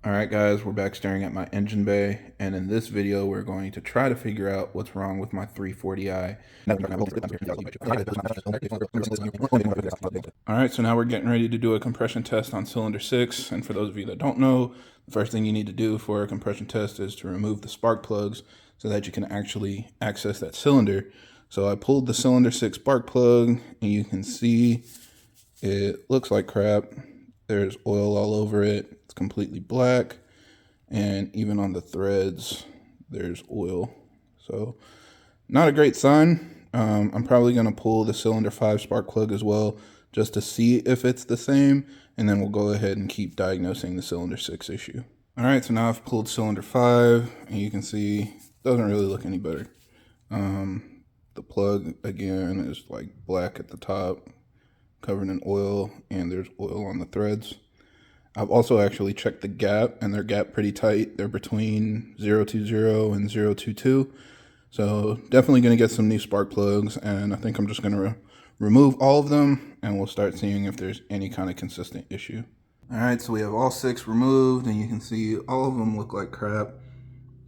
Alright guys, we're back staring at my engine bay, and in this video we're going to try to figure out what's wrong with my 340i. Alright, so now we're getting ready to do a compression test on cylinder 6, and for those of you that don't know, the first thing you need to do for a compression test is to remove the spark plugs so that you can actually access that cylinder. So I pulled the cylinder 6 spark plug, and you can see it looks like crap. There's oil all over it. It's completely black, and even on the threads there's oil, so not a great sign. I'm probably going to pull the cylinder 5 spark plug as well just to see if it's the same, and then we'll go ahead and keep diagnosing the cylinder 6 issue. Alright, so now I've pulled cylinder 5, and you can see it doesn't really look any better. The plug again is like black at the top, covered in oil, and there's oil on the threads. I've also actually checked the gap, and they're gap pretty tight. They're between 020 and 022. So definitely going to get some new spark plugs, and I think I'm just going to remove all of them, and we'll start seeing if there's any kind of consistent issue. All right, so we have all 6 removed, and you can see all of them look like crap.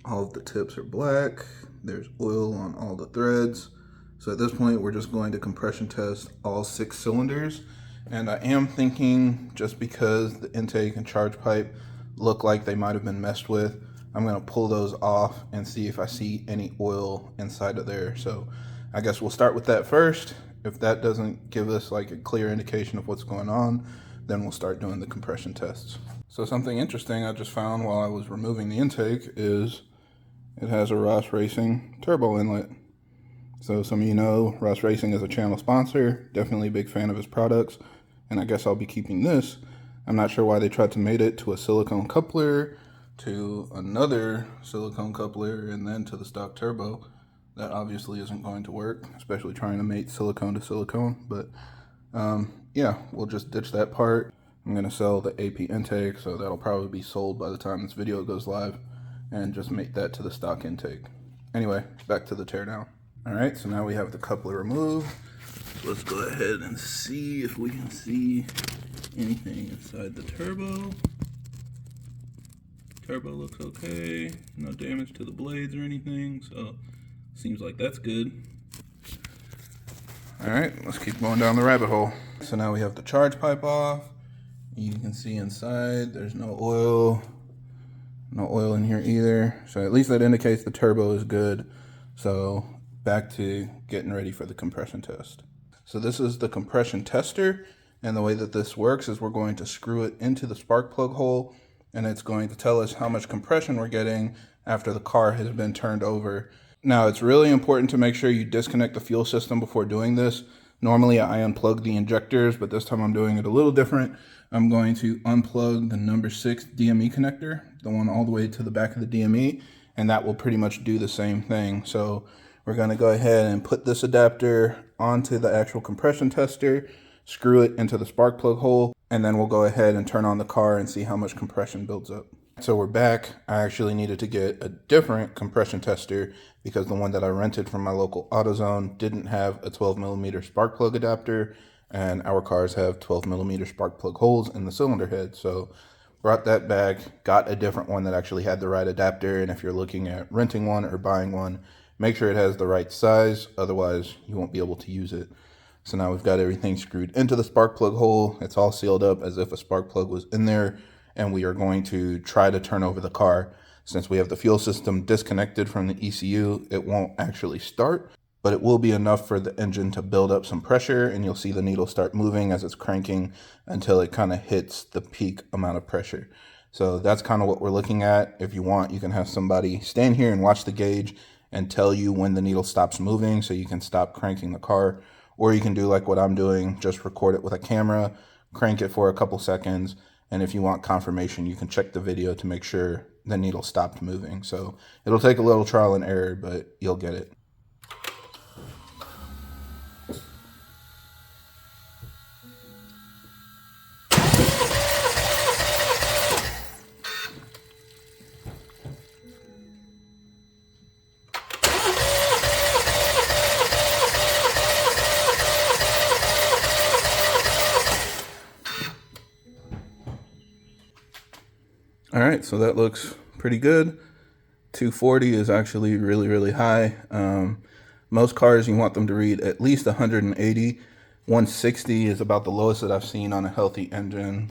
All of the tips are black. There's oil on all the threads. So at this point, we're just going to compression test all 6 cylinders. And I am thinking, just because the intake and charge pipe look like they might have been messed with, I'm going to pull those off and see if I see any oil inside of there. So I guess we'll start with that first. If that doesn't give us like a clear indication of what's going on, then we'll start doing the compression tests. So something interesting I just found while I was removing the intake is it has a Ross Racing turbo inlet. So some of you know Ross Racing is a channel sponsor, definitely a big fan of his products, and I guess I'll be keeping this. I'm not sure why they tried to mate it to a silicone coupler, to another silicone coupler, and then to the stock turbo. That obviously isn't going to work, especially trying to mate silicone to silicone, but yeah, we'll just ditch that part. I'm going to sell the AP intake, so that'll probably be sold by the time this video goes live, and just mate that to the stock intake. Anyway, back to the teardown. Alright, so now we have the coupler removed. So let's go ahead and see if we can see anything inside the turbo. Turbo looks okay. No damage to the blades or anything, so seems like that's good. Alright, let's keep going down the rabbit hole. So now we have the charge pipe off. You can see inside there's no oil. No oil in here either. So at least that indicates the turbo is good. So back to getting ready for the compression test. So this is the compression tester, and the way that this works is we're going to screw it into the spark plug hole, and it's going to tell us how much compression we're getting after the car has been turned over. Now, it's really important to make sure you disconnect the fuel system before doing this. Normally I unplug the injectors, but this time I'm doing it a little different. I'm going to unplug the number 6 DME connector, the one all the way to the back of the DME, and that will pretty much do the same thing. So we're going to go ahead and put this adapter onto the actual compression tester, screw it into the spark plug hole, and then we'll go ahead and turn on the car and see how much compression builds up. So we're back. I actually needed to get a different compression tester because the one that I rented from my local AutoZone didn't have a 12mm spark plug adapter, and our cars have 12mm spark plug holes in the cylinder head. So brought that back, got a different one that actually had the right adapter, and if you're looking at renting one or buying one, make sure it has the right size, otherwise you won't be able to use it. So now we've got everything screwed into the spark plug hole. It's all sealed up as if a spark plug was in there, and we are going to try to turn over the car. Since we have the fuel system disconnected from the ECU, it won't actually start, but it will be enough for the engine to build up some pressure, and you'll see the needle start moving as it's cranking until it kind of hits the peak amount of pressure. So that's kind of what we're looking at. If you want, you can have somebody stand here and watch the gauge and tell you when the needle stops moving so you can stop cranking the car. Or you can do like what I'm doing, just record it with a camera, crank it for a couple seconds, and if you want confirmation, you can check the video to make sure the needle stopped moving. So it'll take a little trial and error, but you'll get it. All right, right, so that looks pretty good. 240 is actually really, really high. Most cars, you want them to read at least 180. 160 is about the lowest that I've seen on a healthy engine.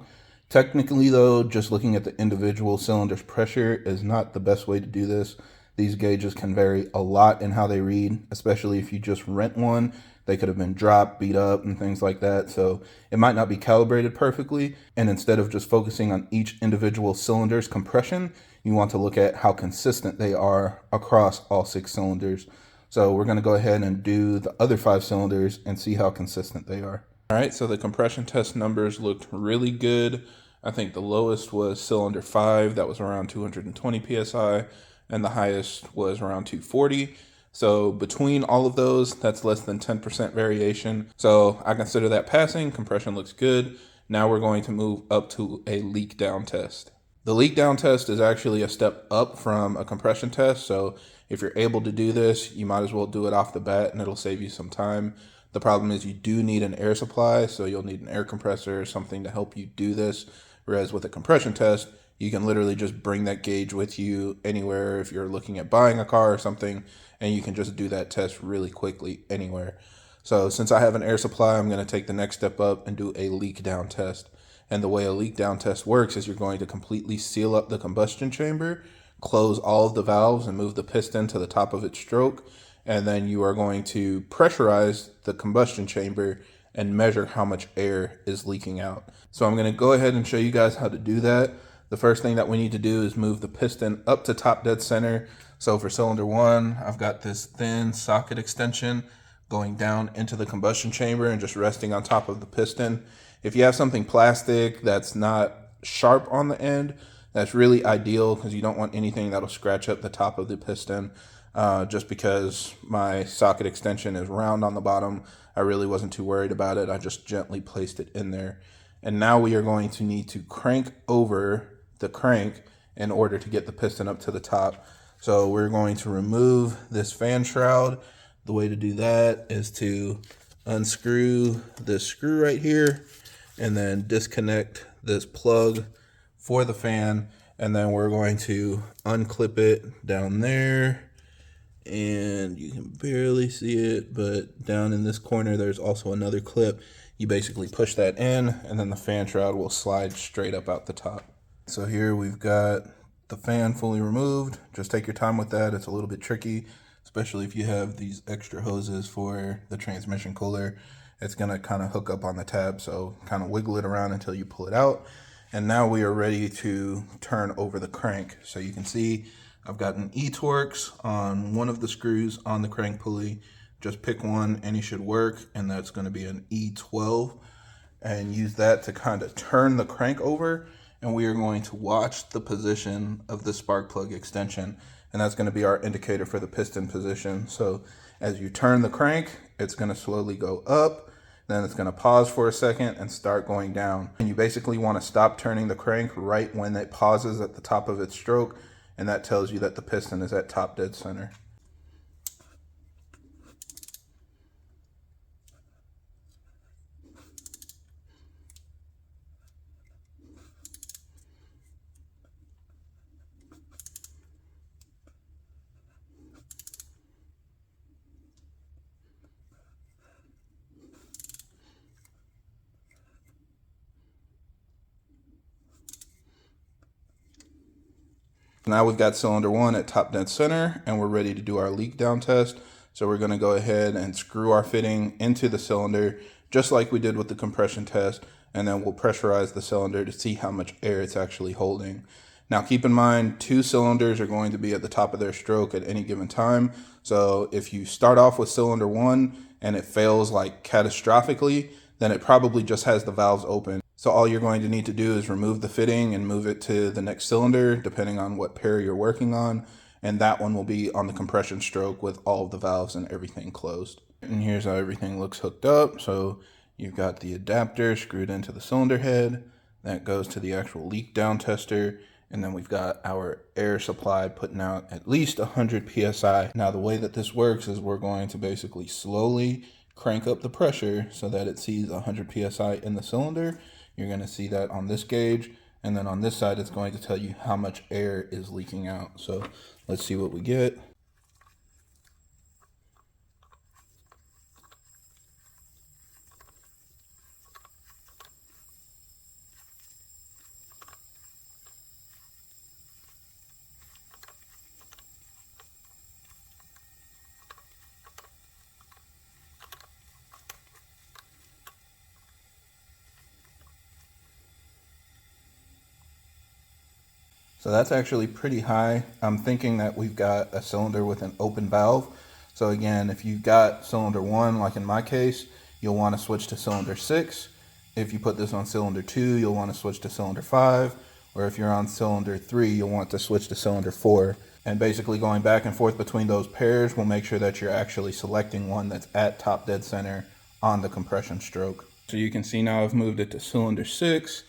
Technically though, just looking at the individual cylinder's pressure is not the best way to do this. These gauges can vary a lot in how they read, especially if you just rent one. They could have been dropped, beat up, and things like that. So it might not be calibrated perfectly. And instead of just focusing on each individual cylinder's compression, you want to look at how consistent they are across all 6 cylinders. So we're going to go ahead and do the other 5 cylinders and see how consistent they are. All right, so the compression test numbers looked really good. I think the lowest was cylinder 5, that was around 220 psi, and the highest was around 240. So between all of those, that's less than 10% variation. So I consider that passing. Compression looks good. Now we're going to move up to a leak down test. The leak down test is actually a step up from a compression test. So if you're able to do this, you might as well do it off the bat and it'll save you some time. The problem is you do need an air supply, so you'll need an air compressor or something to help you do this. Whereas with a compression test, you can literally just bring that gauge with you anywhere if you're looking at buying a car or something, and you can just do that test really quickly anywhere. So since I have an air supply, I'm going to take the next step up and do a leak down test. And the way a leak down test works is you're going to completely seal up the combustion chamber, close all of the valves and move the piston to the top of its stroke. And then you are going to pressurize the combustion chamber and measure how much air is leaking out. So I'm going to go ahead and show you guys how to do that. The first thing that we need to do is move the piston up to top dead center. So for cylinder 1, I've got this thin socket extension going down into the combustion chamber and just resting on top of the piston. If you have something plastic that's not sharp on the end, that's really ideal because you don't want anything that'll scratch up the top of the piston. Just because my socket extension is round on the bottom, I really wasn't too worried about it. I just gently placed it in there. And now we are going to need to crank over the crank in order to get the piston up to the top. So we're going to remove this fan shroud. The way to do that is to unscrew this screw right here and then disconnect this plug for the fan. And then we're going to unclip it down there. And you can barely see it, but down in this corner, there's also another clip. You basically push that in, and then the fan shroud will slide straight up out the top. So here we've got the fan fully removed. Just take your time with that. It's a little bit tricky, especially if you have these extra hoses for the transmission cooler. It's gonna kind of hook up on the tab, so kind of wiggle it around until you pull it out. And now we are ready to turn over the crank. So you can see I've got an E-Torx on one of the screws on the crank pulley. Just pick one, any should work, and that's going to be an E12. And use that to kind of turn the crank over, and we are going to watch the position of the spark plug extension, and that's going to be our indicator for the piston position. So as you turn the crank, it's going to slowly go up, then it's going to pause for a second and start going down. And you basically want to stop turning the crank right when it pauses at the top of its stroke, and that tells you that the piston is at top dead center. Now we've got cylinder 1 at top dead center, and we're ready to do our leak down test. So we're going to go ahead and screw our fitting into the cylinder just like we did with the compression test, and then we'll pressurize the cylinder to see how much air it's actually holding. Now keep in mind, 2 cylinders are going to be at the top of their stroke at any given time. So if you start off with cylinder 1 and it fails like catastrophically, then it probably just has the valves open. So all you're going to need to do is remove the fitting and move it to the next cylinder, depending on what pair you're working on. And that one will be on the compression stroke with all of the valves and everything closed. And here's how everything looks hooked up. So you've got the adapter screwed into the cylinder head. That goes to the actual leak down tester. And then we've got our air supply putting out at least 100 PSI. Now the way that this works is we're going to basically slowly crank up the pressure so that it sees 100 PSI in the cylinder. You're going to see that on this gauge, And then on this side, it's going to tell you how much air is leaking out. So let's see what we get. So that's actually pretty high. I'm thinking that we've got a cylinder with an open valve. So again, if you've got cylinder 1, like in my case, you'll want to switch to cylinder 6. If you put this on cylinder 2, you'll want to switch to cylinder 5. Or if you're on cylinder 3, you'll want to switch to cylinder 4. And basically going back and forth between those pairs will make sure that you're actually selecting one that's at top dead center on the compression stroke. So you can see now I've moved it to cylinder 6.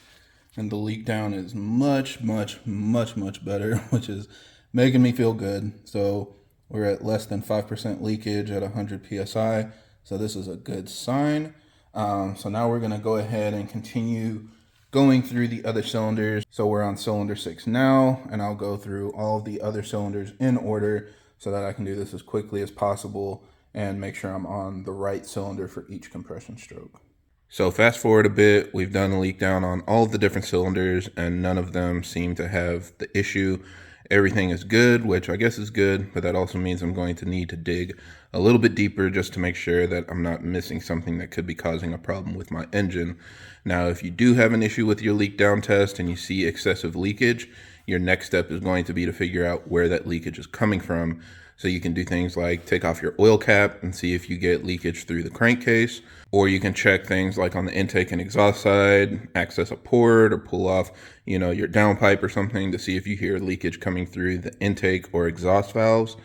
And the leak down is much better, which is making me feel good. So we're at less than 5% leakage at 100 PSI. So this is a good sign. So now we're gonna go ahead and continue going through the other cylinders. So we're on cylinder 6 now, and I'll go through all of the other cylinders in order so that I can do this as quickly as possible and make sure I'm on the right cylinder for each compression stroke. So fast forward a bit, we've done a leak down on all of the different cylinders and none of them seem to have the issue. Everything is good, which I guess is good, but that also means I'm going to need to dig a little bit deeper just to make sure that I'm not missing something that could be causing a problem with my engine. Now, if you do have an issue with your leak down test and you see excessive leakage, your next step is going to be to figure out where that leakage is coming from. So you can do things like take off your oil cap and see if you get leakage through the crankcase, or you can check things like on the intake and exhaust side, access a port or pull off, your downpipe or something to see if you hear leakage coming through the intake or exhaust valves.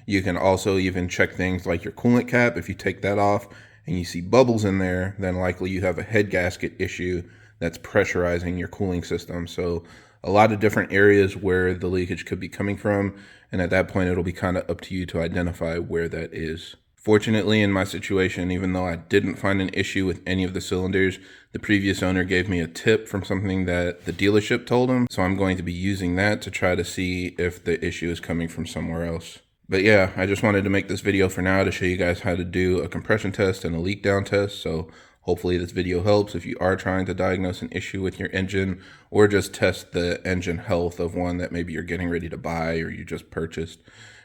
You can also even check things like your coolant cap. If you take that off and you see bubbles in there, then likely you have a head gasket issue that's pressurizing your cooling system. So a lot of different areas where the leakage could be coming from. And at that point, it'll be kind of up to you to identify where that is. Fortunately, in my situation, even though I didn't find an issue with any of the cylinders, the previous owner gave me a tip from something that the dealership told him. So I'm going to be using that to try to see if the issue is coming from somewhere else. But yeah, I just wanted to make this video for now to show you guys how to do a compression test and a leak down test. So hopefully this video helps if you are trying to diagnose an issue with your engine or just test the engine health of one that maybe you're getting ready to buy or you just purchased.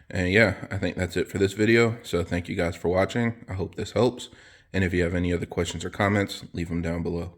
And yeah, I think that's it for this video. So thank you guys for watching. I hope this helps. And if you have any other questions or comments, leave them down below.